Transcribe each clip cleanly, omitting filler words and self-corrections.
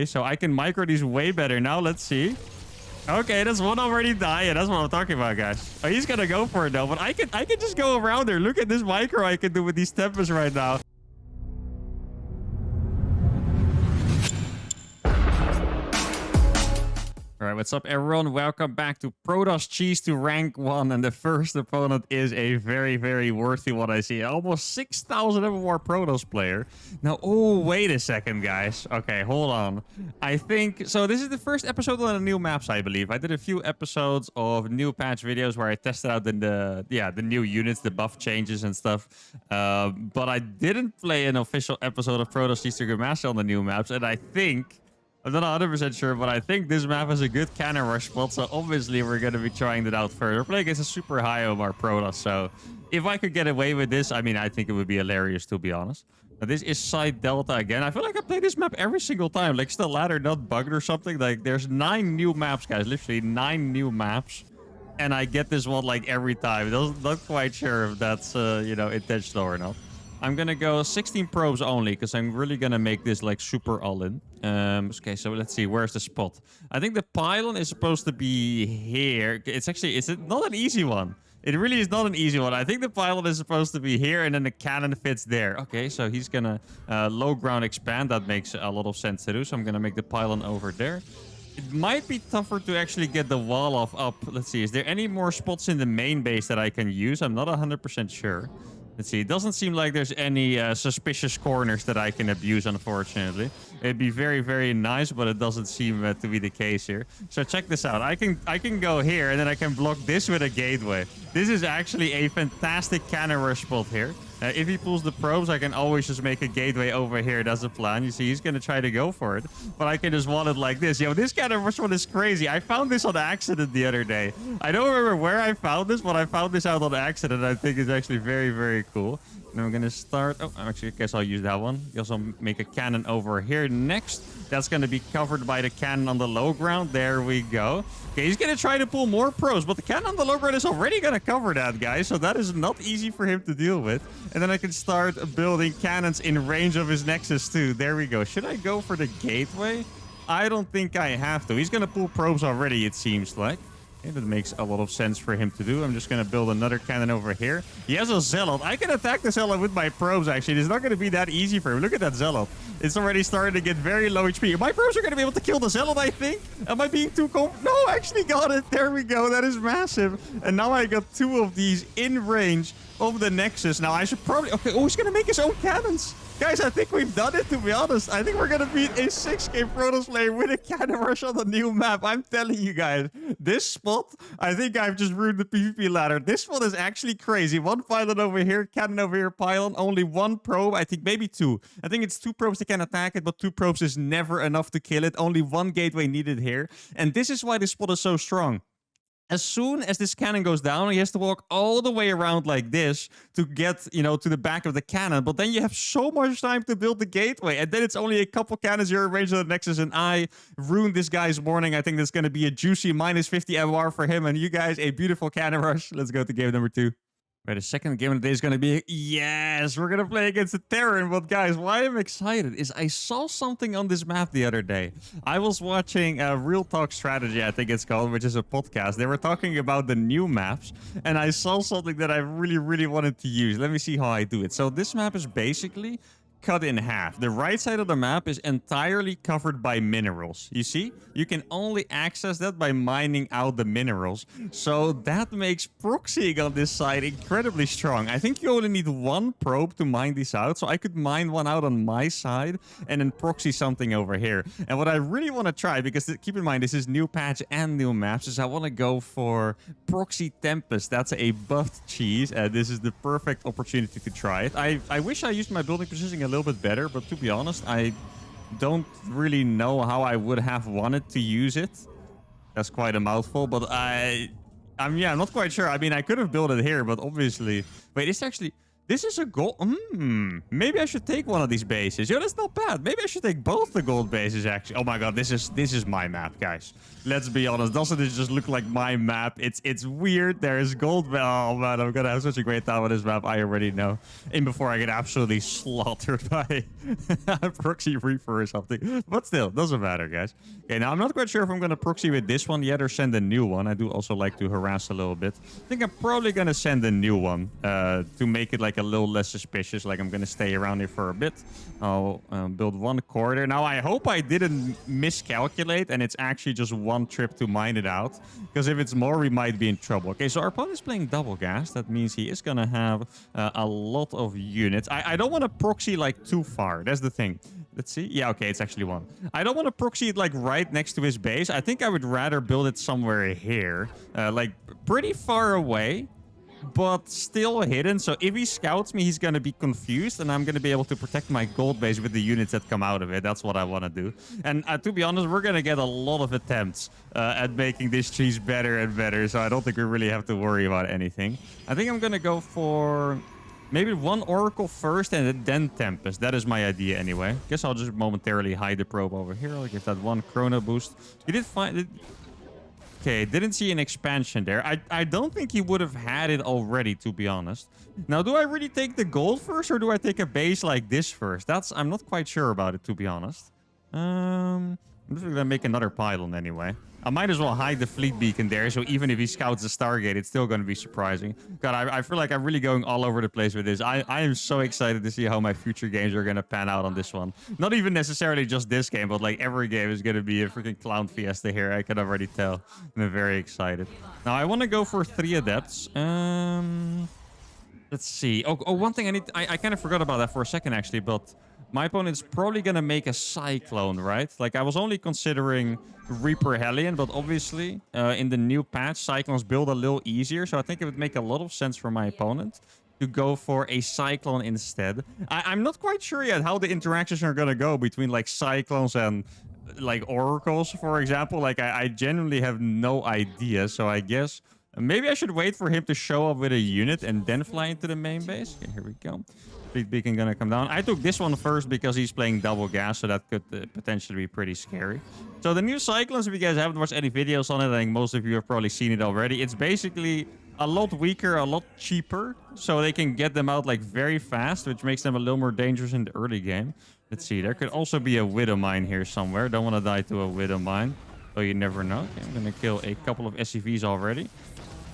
Okay, so I can micro these way better now. Let's see. Okay, that's one already died. Yeah, that's what I'm talking about, guys. Oh, he's gonna go for it though, but I can just go around there. Look at this micro I can do with these tempers right now. All right, what's up, everyone? Welcome back to Protoss Cheese to rank 1, and the first opponent is a very, very worthy one. I see almost 6,000 MMR Protoss player. Now, oh, wait a second, guys. Okay, hold on. I think so. This is the first episode on the new maps, I believe. I did a few episodes of new patch videos where I tested out the new units, the buff changes and stuff. But I didn't play an official episode of Protoss Cheese to Master on the new maps, and I think. I'm not 100% sure, but I think this map has a good cannon rush spot, so obviously we're going to be trying that out further. We're playing against a super high Omar Protoss, so if I could get away with this, I mean, I think it would be hilarious, to be honest. Now, this is Side Delta again. I feel like I play this map every single time. Like, is the ladder not bugged or something? Like, there's 9 new maps, guys. Literally 9 new maps. And I get this one, like, every time. Not quite sure if that's, intentional or not. I'm gonna go 16 probes only because I'm really gonna make this like super all-in. Okay, so let's see, where's the spot? I think the pylon is supposed to be here. It's not an easy one. It really is not an easy one. I think the pylon is supposed to be here and then the cannon fits there. Okay, so he's gonna low ground expand. That makes a lot of sense to do. So I'm gonna make the pylon over there. It might be tougher to actually get the wall off up. Let's see, is there any more spots in the main base that I can use? I'm not 100% sure. Let's see. It doesn't seem like there's any suspicious corners that I can abuse, unfortunately. It'd be very, very nice, but it doesn't seem to be the case here. So check this out. I can go here, and then I can block this with a gateway. This is actually a fantastic cannon rush spot here. If he pulls the probes, I can always just make a gateway over here. That's the plan. You see, he's going to try to go for it. But I can just wall it like this. Yo, this cannon rush one is crazy. I found this on accident the other day. I don't remember where I found this, but I found this out on accident. I think it's actually very, very cool. And I'm going to start... Oh, actually, I guess I'll use that one. You also make a cannon over here next. That's going to be covered by the cannon on the low ground. There we go. Okay, he's going to try to pull more pros, but the cannon on the low ground is already going to cover that, guys. So that is not easy for him to deal with. And then I can start building cannons in range of his nexus, too. There we go. Should I go for the gateway? I don't think I have to. He's going to pull probes already, it seems like. Okay, that makes a lot of sense for him to do. I'm just going to build another cannon over here. He has a Zealot. I can attack the Zealot with my probes, actually. It's not going to be that easy for him. Look at that Zealot. It's already starting to get very low HP. My probes are going to be able to kill the Zealot, I think. Am I being too No, I actually got it. There we go. That is massive. And now I got 2 of these in range of the Nexus. Now, I should probably... Okay, oh, he's going to make his own cannons. Guys, I think we've done it, to be honest. I think we're going to beat a 6k Protoss player with a cannon rush on the new map. I'm telling you guys, this spot, I think I've just ruined the PvP ladder. This spot is actually crazy. 1 pylon over here, cannon over here, pylon. Only 1 probe, I think maybe 2. I think it's 2 probes that can attack it, but 2 probes is never enough to kill it. Only 1 gateway needed here. And this is why this spot is so strong. As soon as this cannon goes down, he has to walk all the way around like this to get, to the back of the cannon. But then you have so much time to build the gateway. And then it's only a couple cannons you're in range of the Nexus. And I ruined this guy's morning. I think that's going to be a juicy minus 50 MR for him. And you guys, a beautiful cannon rush. Let's go to game number 2. Right, the second game of the day is going to be... Yes, we're going to play against the Terran. But guys, why I'm excited is I saw something on this map the other day. I was watching Real Talk Strategy, I think it's called, which is a podcast. They were talking about the new maps. And I saw something that I really, really wanted to use. Let me see how I do it. So this map is basically... cut in half. The right side of the map is entirely covered by minerals. You see? You can only access that by mining out the minerals. So that makes proxying on this side incredibly strong. I think you only need 1 probe to mine these out. So I could mine 1 out on my side and then proxy something over here. And what I really want to try, because keep in mind, this is new patch and new maps, is I want to go for Proxy Tempest. That's a buffed cheese. This is the perfect opportunity to try it. I wish I used my building positioning a little bit better, but to be honest, I don't really know how I would have wanted to use it. That's quite a mouthful, but I'm not quite sure. I mean, I could have built it here, but obviously... Wait, it's actually... This is a gold. Maybe I should take one of these bases. Yo, that's not bad. Maybe I should take both the gold bases, actually. Oh my god, this is my map, guys. Let's be honest. Doesn't it just look like my map? It's weird. There is gold. Oh man, I'm gonna have such a great time on this map. I already know. And before I get absolutely slaughtered by a proxy reaper or something. But still, doesn't matter, guys. Okay, now I'm not quite sure if I'm gonna proxy with this one yet or send a new one. I do also like to harass a little bit. I think I'm probably gonna send a new one to make it like a little less suspicious. Like I'm gonna stay around here for a bit. I'll build one corridor. Now I hope I didn't miscalculate and it's actually just one trip to mine it out, because if it's more we might be in trouble. Okay, so our opponent is playing double gas. That means he is gonna have a lot of units. I don't want to proxy like too far. That's the thing. Let's see. Yeah, okay, it's actually one. I don't want to proxy it like right next to his base. I think I would rather build it somewhere here, like pretty far away, but still hidden. So if he scouts me, he's going to be confused, and I'm going to be able to protect my gold base with the units that come out of it. That's what I want to do. And to be honest, we're going to get a lot of attempts at making this cheese better and better, so I don't think we really have to worry about anything. I think I'm going to go for maybe one Oracle first and then Tempest. That is my idea anyway. Guess I'll just momentarily hide the probe over here. I'll give that one chrono boost. You did find it. Okay, didn't see an expansion there. I don't think he would have had it already, to be honest. Now, do I really take the gold first, or do I take a base like this first? I'm not quite sure about it, to be honest. I'm just gonna make another pylon anyway. I might as well hide the fleet beacon there, so even if he scouts the Stargate, it's still going to be surprising. God, I feel like I'm really going all over the place with this. I am so excited to see how my future games are going to pan out on this one. Not even necessarily just this game, but like every game is going to be a freaking clown fiesta here. I can already tell. I'm very excited. Now, I want to go for 3 Adepts. Let's see. Oh, one thing I kind of forgot about that for a second, actually, but my opponent's probably going to make a Cyclone, right? Like, I was only considering Reaper Hellion, but obviously, in the new patch, Cyclones build a little easier. So I think it would make a lot of sense for my opponent to go for a Cyclone instead. I'm not quite sure yet how the interactions are going to go between, like, Cyclones and, like, Oracles, for example. Like, I genuinely have no idea. So I guess maybe I should wait for him to show up with a unit and then fly into the main base. Okay, here we go. Fleet beacon gonna come down. I took this one first because he's playing double gas, so that could potentially be pretty scary. So the new Cyclones, if you guys haven't watched any videos on it, I think most of you have probably seen it already. It's basically a lot weaker, a lot cheaper, so they can get them out like very fast, which makes them a little more dangerous in the early game. Let's see, there could also be a Widow Mine here somewhere. Don't want to die to a Widow Mine, so you never know. Okay, I'm gonna kill a couple of SCVs already.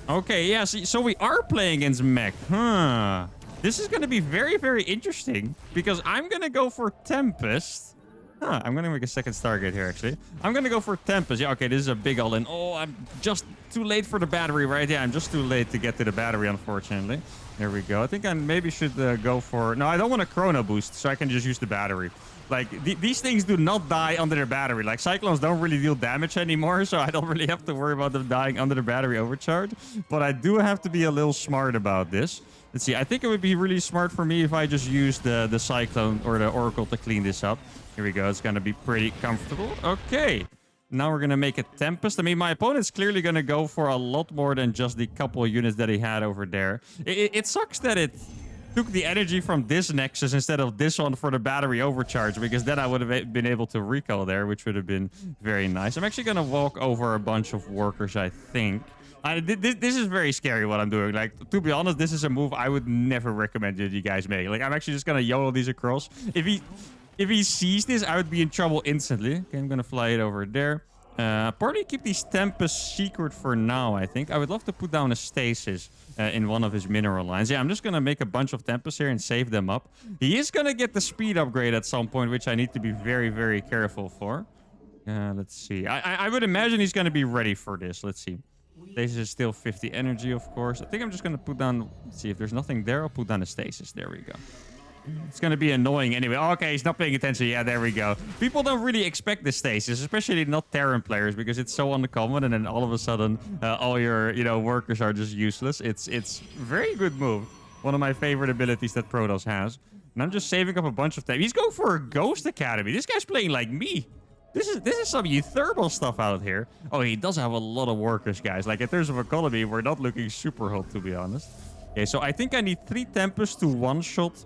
Okay, yeah, so we are playing against mech, huh? This is going to be very, very interesting because I'm going to go for Tempest. I'm going to make a second Stargate here, actually. I'm going to go for Tempest. Yeah, okay, this is a big all-in. Oh, I'm just too late for the battery, right? Yeah, I'm just too late to get to the battery, unfortunately. There we go. I think I maybe should go for... No, I don't want a chrono boost, so I can just use the battery. Like, these things do not die under their battery. Like, Cyclones don't really deal damage anymore, so I don't really have to worry about them dying under the battery overcharge. But I do have to be a little smart about this. Let's see. I think it would be really smart for me if I just used the Cyclone or the Oracle to clean this up. Here we go. It's going to be pretty comfortable. Okay. Now we're going to make a Tempest. I mean, my opponent's clearly going to go for a lot more than just the couple of units that he had over there. It sucks that it took the energy from this Nexus instead of this one for the battery overcharge, because then I would have been able to recall there, which would have been very nice. I'm actually going to walk over a bunch of workers, I think. This is very scary what I'm doing. Like, to be honest, this is a move I would never recommend that you guys make. Like, I'm actually just gonna YOLO these across. If he sees this, I would be in trouble instantly. Okay, I'm gonna fly it over there. Probably keep these Tempest secret for now, I think. I would love to put down a stasis in one of his mineral lines. Yeah, I'm just gonna make a bunch of Tempests here and save them up. He is gonna get the speed upgrade at some point, which I need to be very, very careful for. Let's see. I would imagine he's gonna be ready for this. Let's see. Stasis is still 50 energy, of course. I think I'm just going to put down... Let's see, if there's nothing there, I'll put down a stasis. There we go. It's going to be annoying anyway. Oh, okay, he's not paying attention. Yeah, there we go. People don't really expect the stasis, especially not Terran players, because it's so uncommon, and then all of a sudden, all your workers are just useless. It's very good move. One of my favorite abilities that Protoss has. And I'm just saving up a bunch of time. He's going for a Ghost Academy. This guy's playing like me. This is some uThermal stuff out here. Oh, he does have a lot of workers, guys. Like, in terms of economy, we're not looking super hot, to be honest. Okay, so I think I need 3 Tempests to one-shot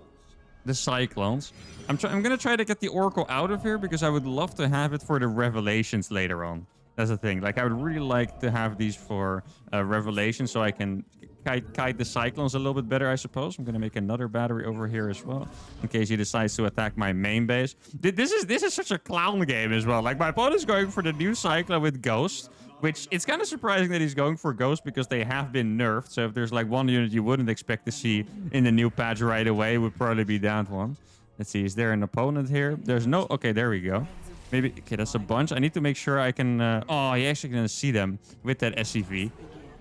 the Cyclones. I'm gonna try to get the Oracle out of here because I would love to have it for the Revelations later on. That's the thing. Like, I would really like to have these for Revelations so I can kite the Cyclones a little bit better, I suppose. I'm gonna make another battery over here as well in case he decides to attack my main base. This is such a clown game as well. Like, my opponent's going for the new Cyclone with Ghost, which it's kind of surprising that he's going for Ghost because they have been nerfed. So if there's like one unit you wouldn't expect to see in the new patch right away, it would probably be that one. Let's see, is there an opponent here? There's no... Okay, there we go. Maybe... Okay, that's a bunch. I need to make sure I can... Oh, you're actually going to see them with that SCV.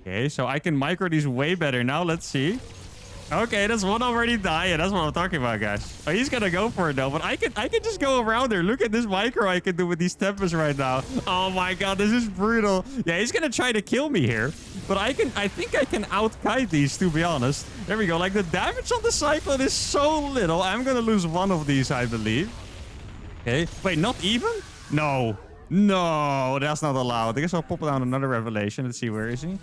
Okay, so I can micro these way better now. Let's see. Okay, that's one already died. Yeah, that's what I'm talking about, guys. Oh, he's gonna go for it though, but I can just go around there. Look at this micro I can do with these Tempests right now. Oh my god, this is brutal. Yeah, he's gonna try to kill me here, but I think I can out-kite these, to be honest. There we go. Like, the damage on the Cyclone is so little. I'm gonna lose one of these, I believe. Okay. Wait, not even? No. No, that's not allowed. I guess I'll pop down another Revelation. Let's see, where is he?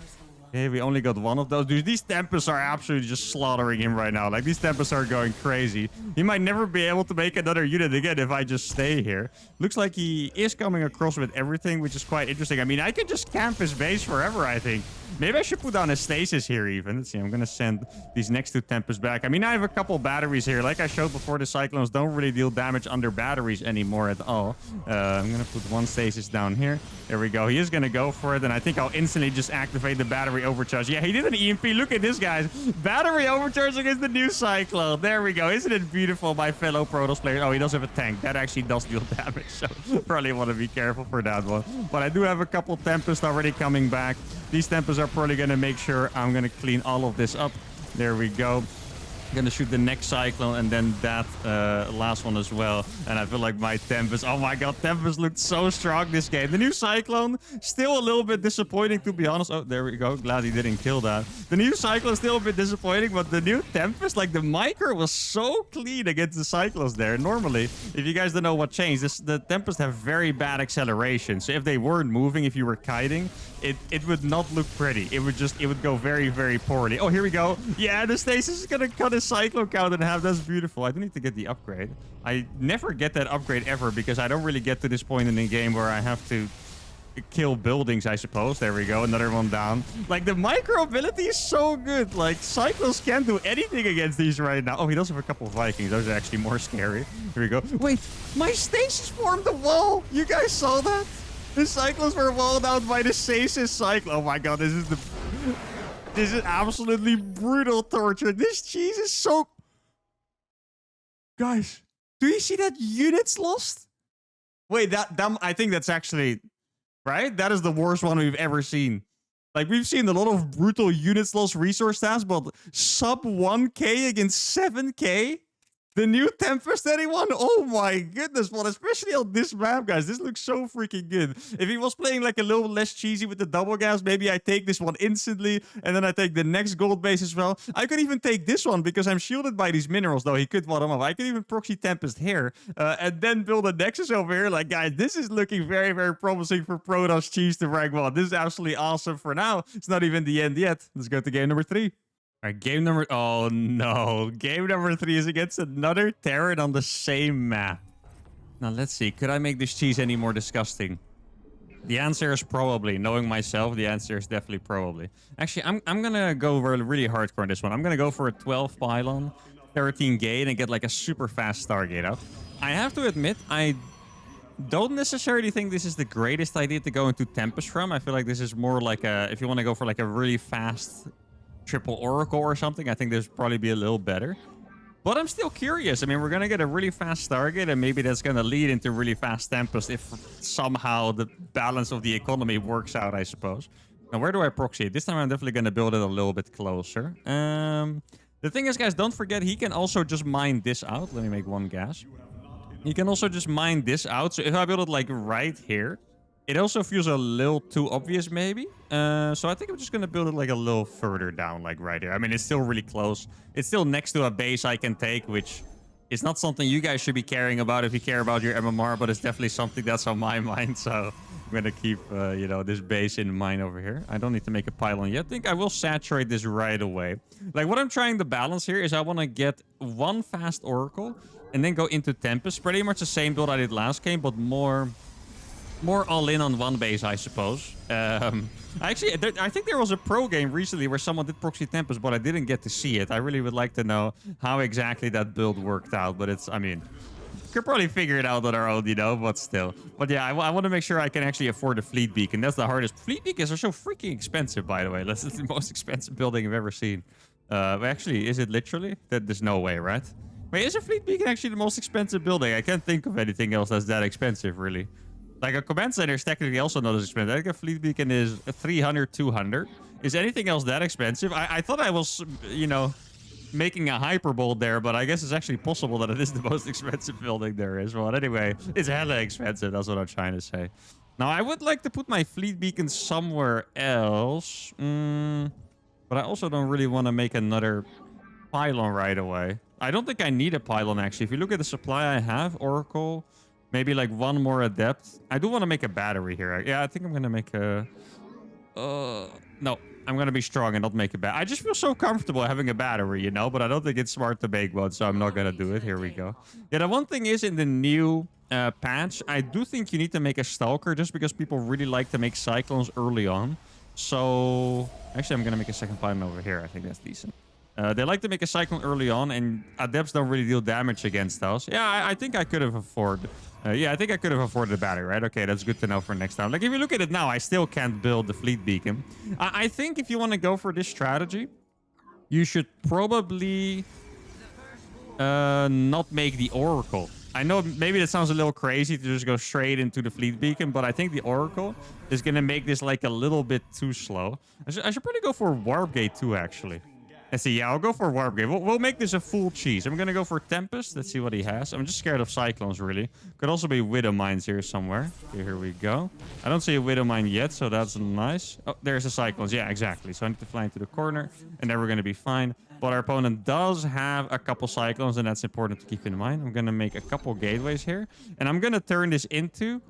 Okay, we only got one of those. Dude, these Tempests are absolutely just slaughtering him right now. Like, these Tempests are going crazy. He might never be able to make another unit again if I just stay here. Looks like he is coming across with everything, which is quite interesting. I mean, I can just camp his base forever, I think. Maybe I should put down a stasis here even. Let's see, I'm going to send these next 2 Tempests back. I mean, I have a couple batteries here. Like I showed before, the Cyclones don't really deal damage under batteries anymore at all. I'm going to put 1 stasis down here. There we go. He is going to go for it, and I think I'll instantly just activate the battery overcharge. Yeah, he did an EMP. Look at this, guys. Battery overcharge against the new Cyclone. There we go. Isn't it beautiful, my fellow Protoss players? Oh, he does have a tank. That actually does deal damage, so probably want to be careful for that one. But I do have a couple Tempests already coming back. These Tempests are probably going to make sure I'm going to clean all of this up. There we go. Gonna shoot the next Cyclone and then that last one as well. And I feel like my Tempest... Oh my god, Tempest looked so strong this game. The new Cyclone, still a little bit disappointing, to be honest. Oh, there we go. Glad he didn't kill that. The new Cyclone still a bit disappointing, but the new Tempest, like, the micro was so clean against the Cyclones there. Normally, if you guys don't know what changed, the Tempest have very bad acceleration. So if they weren't moving, if you were kiting, it would not look pretty. It would go very, very poorly. Oh, here we go. Yeah, the stasis is gonna cut his Cyclone count in half. That's beautiful. I do need to get the upgrade. I never get that upgrade ever because I don't really get to this point in the game where I have to kill buildings, I suppose. There we go. Another one down. Like, the micro ability is so good. Like, Cyclones can't do anything against these right now. Oh, he does have a couple of Vikings. Those are actually more scary. Here we go. Wait, my stasis formed a wall. You guys saw that? The Cyclones were walled out by the stasis Cyclone. Oh my god, this is absolutely brutal torture. This cheese is so... Guys, do you see that units lost? Wait, I think that's actually... Right? That is the worst one we've ever seen. Like, we've seen a lot of brutal units lost resource stats, but sub 1k against 7k? The new Tempest, anyone? Oh my goodness, well, especially on this map, guys. This looks so freaking good. If he was playing like a little less cheesy with the double gas, maybe I take this one instantly, and then I take the next gold base as well. I could even take this one because I'm shielded by these minerals, though. He could one them off. I could even proxy Tempest here, and then build a Nexus over here. Like, guys, this is looking very, very promising for Protoss cheese to rank 1. This is absolutely awesome for now. It's not even the end yet. Let's go to game number 3. All right, game number... Oh, no. Game number 3 is against another Terran on the same map. Now, let's see. Could I make this cheese any more disgusting? The answer is probably. Knowing myself, the answer is definitely probably. Actually, I'm going to go really hardcore on this one. I'm going to go for a 12 pylon, 13 gate, and get like a super fast Stargate out. I have to admit, I don't necessarily think this is the greatest idea to go into Tempest from. I feel like this is more like a... If you want to go for like a really fast... triple Oracle or something, I think this would probably be a little better. But I'm still curious. I mean, we're going to get a really fast Stargate, and maybe that's going to lead into really fast Tempest if somehow the balance of the economy works out, I suppose. Now, where do I proxy it? This time I'm definitely going to build it a little bit closer. The thing is, guys, don't forget, he can also just mine this out. Let me make 1 gas. He can also just mine this out. So if I build it like right here, it also feels a little too obvious, maybe. So I think I'm just going to build it like a little further down, like right here. I mean, it's still really close. It's still next to a base I can take, which It's not something you guys should be caring about if you care about your MMR, but it's definitely something that's on my mind. So I'm going to keep, you know, this base in mind over here. I don't need to make a pylon yet. I think I will saturate this right away. Like, what I'm trying to balance here is I want to get one fast Oracle and then go into Tempest. Pretty much the same build I did last game, but more all in on one base, I suppose. Actually, I think there was a pro game recently where someone did proxy Tempest, but I didn't get to see it. I really would like to know how exactly that build worked out. But it's, I mean, could probably figure it out on our own, you know, but still. But yeah, I want to make sure I can actually afford a Fleet Beacon. That's the hardest. Fleet Beacons are so freaking expensive, by the way. That's the most expensive building I've ever seen. Actually, is it literally? There's no way, right? Wait, is a Fleet Beacon actually the most expensive building? I can't think of anything else that's that expensive, really. Like, a command center is technically also not as expensive. I think a Fleet Beacon is 300, 200. Is anything else that expensive? I thought I was, you know, making a hyperbole there, but I guess it's actually possible that it is the most expensive building there is. Well, anyway, it's hella expensive. That's what I'm trying to say. Now, I would like to put my Fleet Beacon somewhere else. But I also don't really want to make another pylon right away. I don't think I need a pylon, actually. If you look at the supply I have, Oracle... Maybe like one more adept. I do want to make a battery here. Yeah, I think I'm going to make a... no, I'm going to be strong and not make a battery. I just feel so comfortable having a battery, you know? But I don't think it's smart to make one, so I'm not going to do it. Here we go. Yeah, the one thing is in the new patch, I do think you need to make a Stalker just because people really like to make Cyclones early on. So... Actually, I'm going to make a second pylon over here. I think that's decent. They like to make a Cyclone early on, and Adepts don't really deal damage against us. Yeah, I think I could have afforded... yeah, I think I could have afforded a battery, right? Okay, that's good to know for next time. Like, if you look at it now, I still can't build the Fleet Beacon. I think if you want to go for this strategy, you should probably not make the Oracle. I know maybe that sounds a little crazy to just go straight into the Fleet Beacon, but I think the Oracle is going to make this like a little bit too slow. I should probably go for Warp Gate too, actually. Let's see. Yeah, I'll go for Warp Gate. We'll make this a full cheese. I'm going to go for Tempest. Let's see what he has. I'm just scared of Cyclones, really. Could also be Widow Mines here somewhere. Okay, here we go. I don't see a Widow Mine yet, so that's nice. Oh, there's the Cyclones. Yeah, exactly. So I need to fly into the corner, and then we're going to be fine. But our opponent does have a couple Cyclones, and that's important to keep in mind. I'm going to make a couple gateways here, and I'm going to turn this into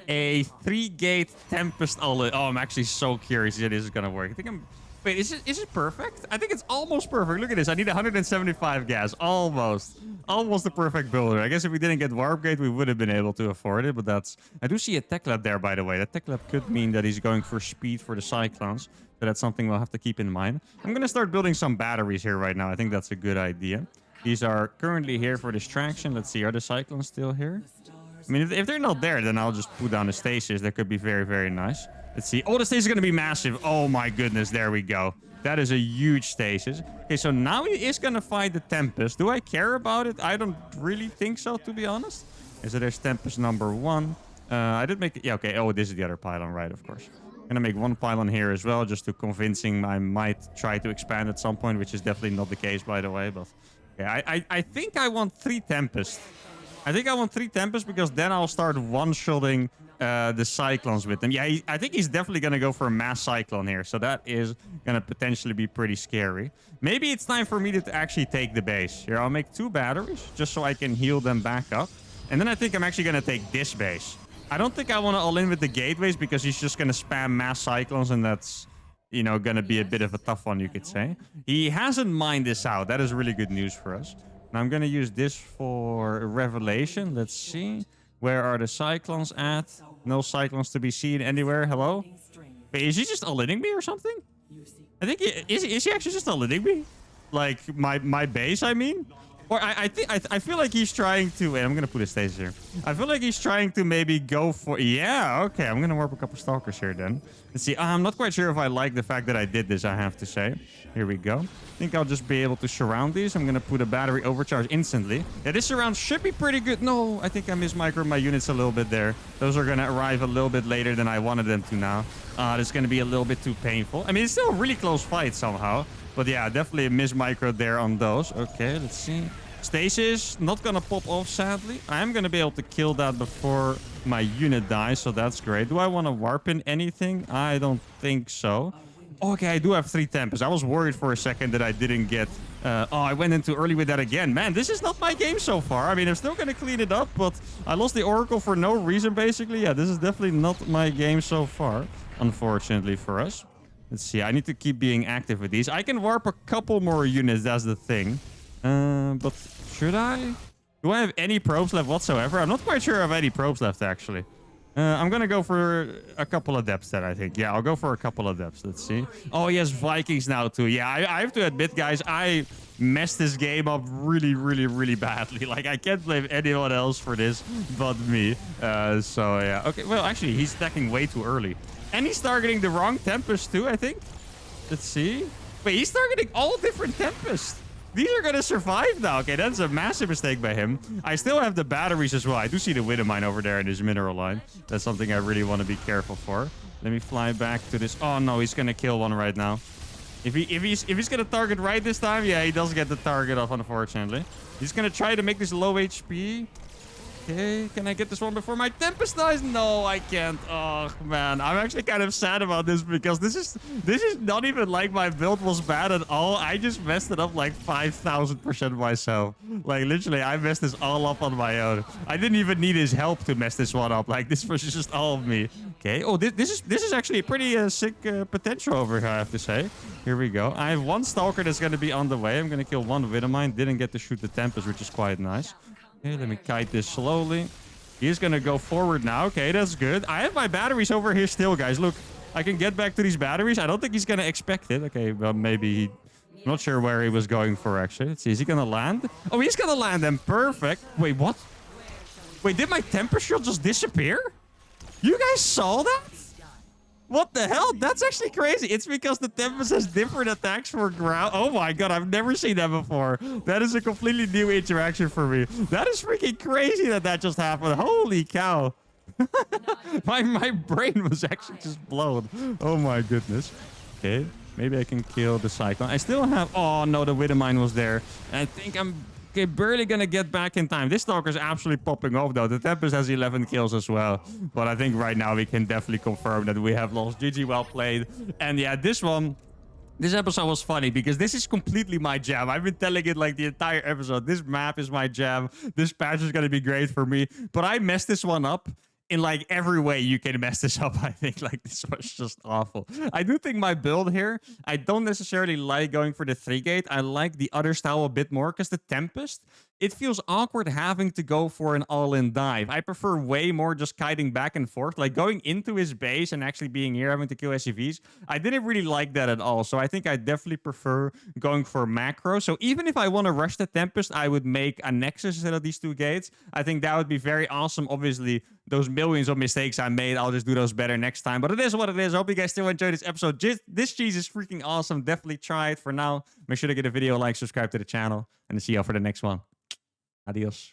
a 3-gate Tempest all-in. Oh, I'm actually so curious if this is going to work. I think I'm... Wait, is it perfect? I think it's almost perfect. Look at this. I need 175 gas. Almost. Almost the perfect builder. I guess if we didn't get Warp Gate, we would have been able to afford it. But that's... I do see a Tech Lab there, by the way. That Tech Lab could mean that he's going for speed for the Cyclones. So that's something we'll have to keep in mind. I'm going to start building some batteries here right now. I think that's a good idea. These are currently here for distraction. Let's see. Are the Cyclones still here? I mean, if they're not there, then I'll just put down the stasis. That could be very, very nice. Let's see. Oh, the stasis is going to be massive. Oh, my goodness. There we go. That is a huge stasis. Okay, so now he is going to fight the Tempest. Do I care about it? I don't really think so, to be honest. Okay, so there's Tempest number 1. I did make... Yeah, okay. Oh, this is the other pylon, right, of course. I'm going to make one pylon here as well, just to convincing I might try to expand at some point, which is definitely not the case, by the way. But okay, I think I want 3 Tempests. I think I want 3 Tempests because then I'll start one-shotting the Cyclones with them. Yeah, I think he's definitely going to go for a mass Cyclone here. So that is going to potentially be pretty scary. Maybe it's time for me to actually take the base. Here, I'll make 2 batteries just so I can heal them back up. And then I think I'm actually going to take this base. I don't think I want to all-in with the gateways because he's just going to spam mass Cyclones and that's, you know, going to be a bit of a tough one, you could say. He hasn't mined this out. That is really good news for us. Now I'm going to use this for Revelation. Let's see. Where are the Cyclones at? No Cyclones to be seen anywhere. Hello? Wait, is he just all-inning me or something? I think is he actually just all-inning me? Like my base, I mean? Or I feel like he's trying to... Wait, I'm going to put a stasis here. I feel like he's trying to maybe go for... Yeah, okay. I'm going to warp a couple Stalkers here then. Let's see. I'm not quite sure if I like the fact that I did this, I have to say. Here we go. I think I'll just be able to surround these. I'm going to put a battery overcharge instantly. Yeah, this surround should be pretty good. No, I think I mismicroed my units a little bit there. Those are going to arrive a little bit later than I wanted them to now. It's going to be a little bit too painful. I mean, it's still a really close fight somehow. But yeah, definitely a mismicro there on those. Okay, let's see. Stasis, not going to pop off, sadly. I am going to be able to kill that before my unit dies, so that's great. Do I want to warp in anything? I don't think so. Okay, I do have 3 Tempests. I was worried for a second that I didn't get... I went in too early with that again. Man, this is not my game so far. I mean, I'm still going to clean it up, but I lost the Oracle for no reason, basically. Yeah, this is definitely not my game so far, unfortunately for us. Let's see. I need to keep being active with these. I can warp a couple more units. That's the thing. But should I? Do I have any probes left whatsoever? I'm not quite sure I have any probes left, actually. I'm going to go for a couple of depths then, I think. Yeah, I'll go for a couple of depths. Let's see. Oh, he has Vikings now, too. Yeah, I have to admit, guys, I messed this game up really, really, really badly. Like, I can't blame anyone else for this but me. So, yeah. Okay, well, actually, he's stacking way too early. And he's targeting the wrong Tempest, too, I think. Let's see. Wait, he's targeting all different Tempests. These are going to survive now. Okay, that's a massive mistake by him. I still have the batteries as well. I do see the Widow Mine over there in his mineral line. That's something I really want to be careful for. Let me fly back to this. Oh, no, he's going to kill one right now. If he's going to target right this time, yeah, he does get the target off, unfortunately. He's going to try to make this low HP. Okay, can I get this one before my Tempest dies? No, I can't. Oh, man. I'm actually kind of sad about this because this is not even like my build was bad at all. I just messed it up like 5,000% myself. Like, literally, I messed this all up on my own. I didn't even need his help to mess this one up. Like, this was just all of me. Okay. Oh, this is actually a pretty sick potential over here, I have to say. Here we go. I have 1 Stalker that's going to be on the way. I'm going to kill 1 Widow Mine. Didn't get to shoot the Tempest, which is quite nice. Okay, let me kite this slowly. He's going to go forward now. Okay, that's good. I have my batteries over here still, guys. Look, I can get back to these batteries. I don't think he's going to expect it. Okay, well, maybe he... I'm not sure where he was going for, actually. Let's see. Is he going to land? Oh, he's going to land then. Perfect. Wait, what? Wait, did my Tempest shield just disappear? You guys saw that? What the hell? That's actually crazy. It's because the Tempest has different attacks for ground. Oh my god, I've never seen that before. That is a completely new interaction for me. That is freaking crazy that just happened. Holy cow. my brain was actually just blown. Oh my goodness. Okay, maybe I can kill the Cyclone. I still have... Oh no, the Widow Mine was there. I think I'm... Okay, barely gonna get back in time. This Stalker is absolutely popping off, though. The Tempest has 11 kills as well. But I think right now we can definitely confirm that we have lost. GG, well played. And yeah, this episode was funny because this is completely my jam. I've been telling it like the entire episode. This map is my jam. This patch is gonna be great for me. But I messed this one up in like every way you can mess this up. I think like this was just awful. I do think my build here, I don't necessarily like going for the 3-gate. I like the other style a bit more because the Tempest, it feels awkward having to go for an all-in dive. I prefer way more just kiting back and forth, like going into his base and actually being here having to kill SCVs. I didn't really like that at all. So I think I definitely prefer going for macro. So even if I want to rush the Tempest, I would make a Nexus instead of these 2 gates. I think that would be very awesome. Obviously, those millions of mistakes I made, I'll just do those better next time. But it is what it is. I hope you guys still enjoyed this episode. This cheese is freaking awesome. Definitely try it. For now, make sure to give the video a like, subscribe to the channel, and I'll see y'all for the next one. Adios.